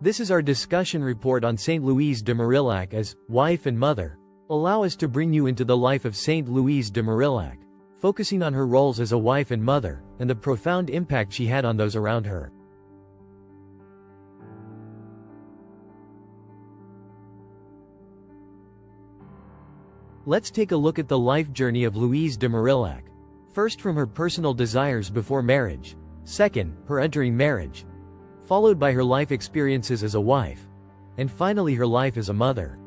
This is our discussion report on Saint Louise de Marillac as wife and mother. Allow us to bring you into the life of Saint Louise de Marillac, focusing on her roles as a wife and mother, and the profound impact she had on those around her. Let's take a look at the life journey of Louise de Marillac. First, from her personal desires before marriage. Second, her entering marriage. Followed by her life experiences as a wife. And finally, her life as a mother.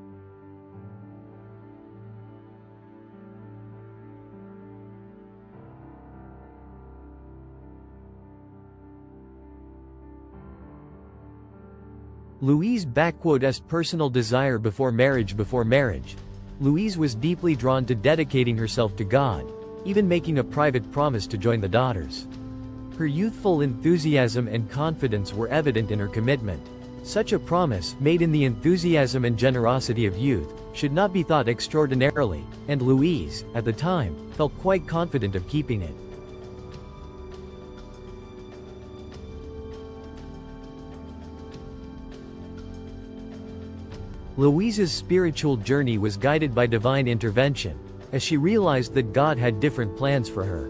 Louise's personal desire before marriage. Louise was deeply drawn to dedicating herself to God, even making a private promise to join the daughters. Her youthful enthusiasm and confidence were evident in her commitment. Such a promise, made in the enthusiasm and generosity of youth, should not be thought extraordinarily, and Louise, at the time, felt quite confident of keeping it. Louise's spiritual journey was guided by divine intervention, as she realized that God had different plans for her.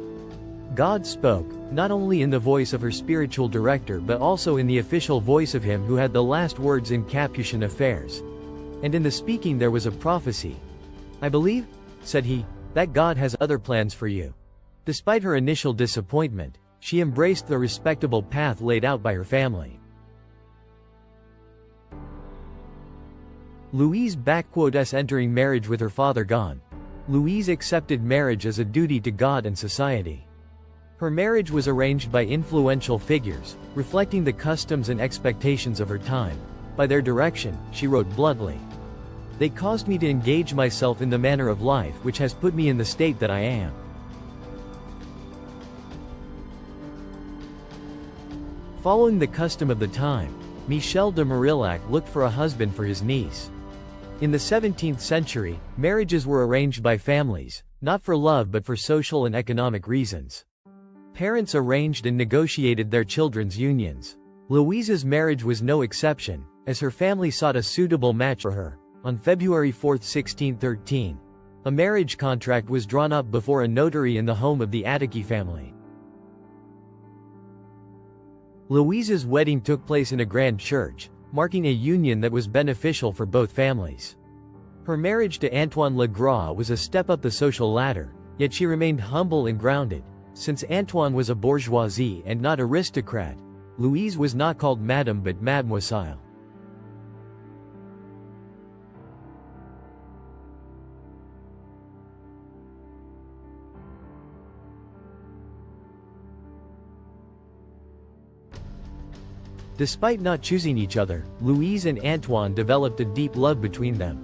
God spoke, not only in the voice of her spiritual director but also in the official voice of him who had the last words in Capuchin affairs. And in the speaking there was a prophecy. "I believe," said he, "that God has other plans for you." Despite her initial disappointment, she embraced the respectable path laid out by her family. Louise entering marriage with her father gone. Louise accepted marriage as a duty to God and society. Her marriage was arranged by influential figures, reflecting the customs and expectations of her time. By their direction, she wrote bluntly, "They caused me to engage myself in the manner of life which has put me in the state that I am." Following the custom of the time, Michel de Marillac looked for a husband for his niece. In the 17th century, marriages were arranged by families, not for love but for social and economic reasons. Parents arranged and negotiated their children's unions. Louise's marriage was no exception, as her family sought a suitable match for her. On February 4, 1613, a marriage contract was drawn up before a notary in the home of the Attiki family. Louise's wedding took place in a grand church, marking a union that was beneficial for both families. Her marriage to Antoine Legras was a step up the social ladder, yet she remained humble and grounded. Since Antoine was a bourgeoisie and not aristocrat, Louise was not called Madame but Mademoiselle. Despite not choosing each other, Louise and Antoine developed a deep love between them.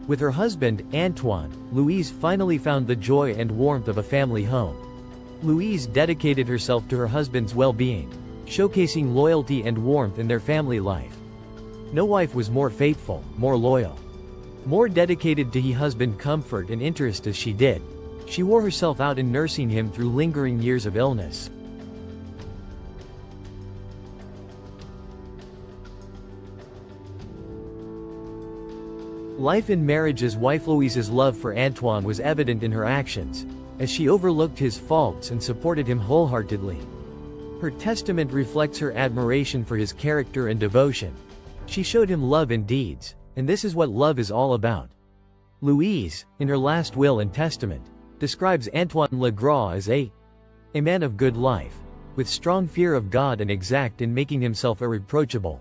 With her husband, Antoine, Louise finally found the joy and warmth of a family home. Louise dedicated herself to her husband's well-being, showcasing loyalty and warmth in their family life. No wife was more faithful, more loyal, more dedicated to her husband's comfort and interest as she did. She wore herself out in nursing him through lingering years of illness. Life in marriage as wife. Louise's love for Antoine was evident in her actions, as she overlooked his faults and supported him wholeheartedly. Her testament reflects her admiration for his character and devotion. She showed him love in deeds, and this is what love is all about. Louise, in her last will and testament, describes Antoine Legras as a man of good life, with strong fear of God and exact in making himself irreproachable.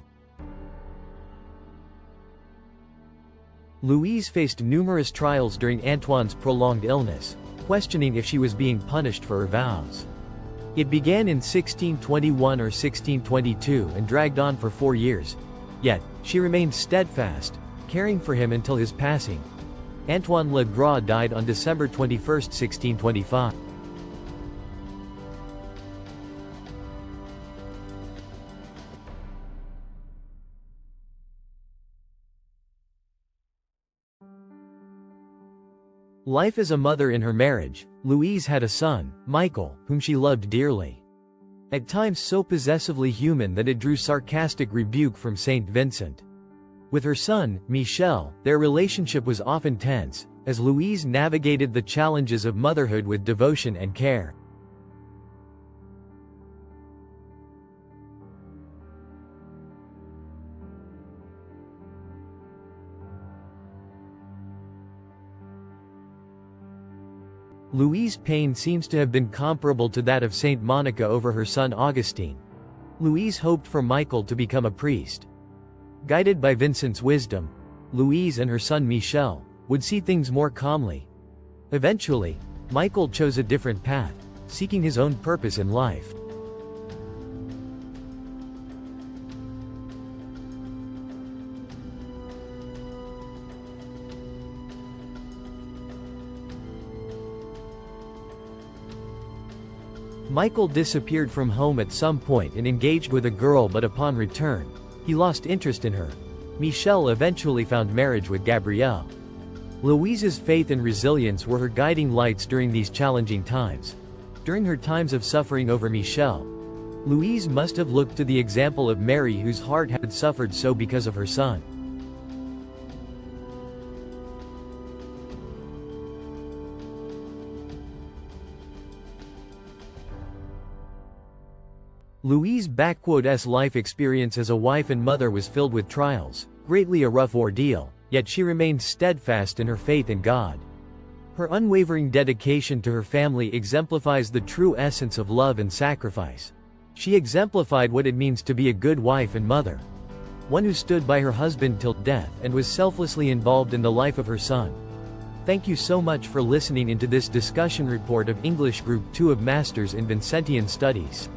Louise faced numerous trials during Antoine's prolonged illness, questioning if she was being punished for her vows. It began in 1621 or 1622 and dragged on for 4 years. Yet, she remained steadfast, caring for him until his passing. Antoine Legras died on December 21, 1625. Life as a mother. In her marriage, Louise had a son, Michael, whom she loved dearly. at times so possessively human that it drew sarcastic rebuke from Saint Vincent. With her son, Michel, their relationship was often tense, as Louise navigated the challenges of motherhood with devotion and care. Louise's pain seems to have been comparable to that of Saint Monica over her son Augustine. Louise hoped for Michael to become a priest. Guided by Vincent's wisdom, Louise and her son Michel would see things more calmly. Eventually, Michael chose a different path, seeking his own purpose in life. Michael disappeared from home at some point and engaged with a girl, but upon return, he lost interest in her. Michel eventually found marriage with Gabrielle. Louise's faith and resilience were her guiding lights during these challenging times. During her times of suffering over Michel, Louise must have looked to the example of Mary, whose heart had suffered so because of her son. Louise's life experience as a wife and mother was filled with trials, greatly a rough ordeal, yet she remained steadfast in her faith in God. Her unwavering dedication to her family exemplifies the true essence of love and sacrifice. She exemplified what it means to be a good wife and mother, one who stood by her husband till death and was selflessly involved in the life of her son. Thank you so much for listening into this discussion report of English Group 2 of Masters in Vincentian Studies.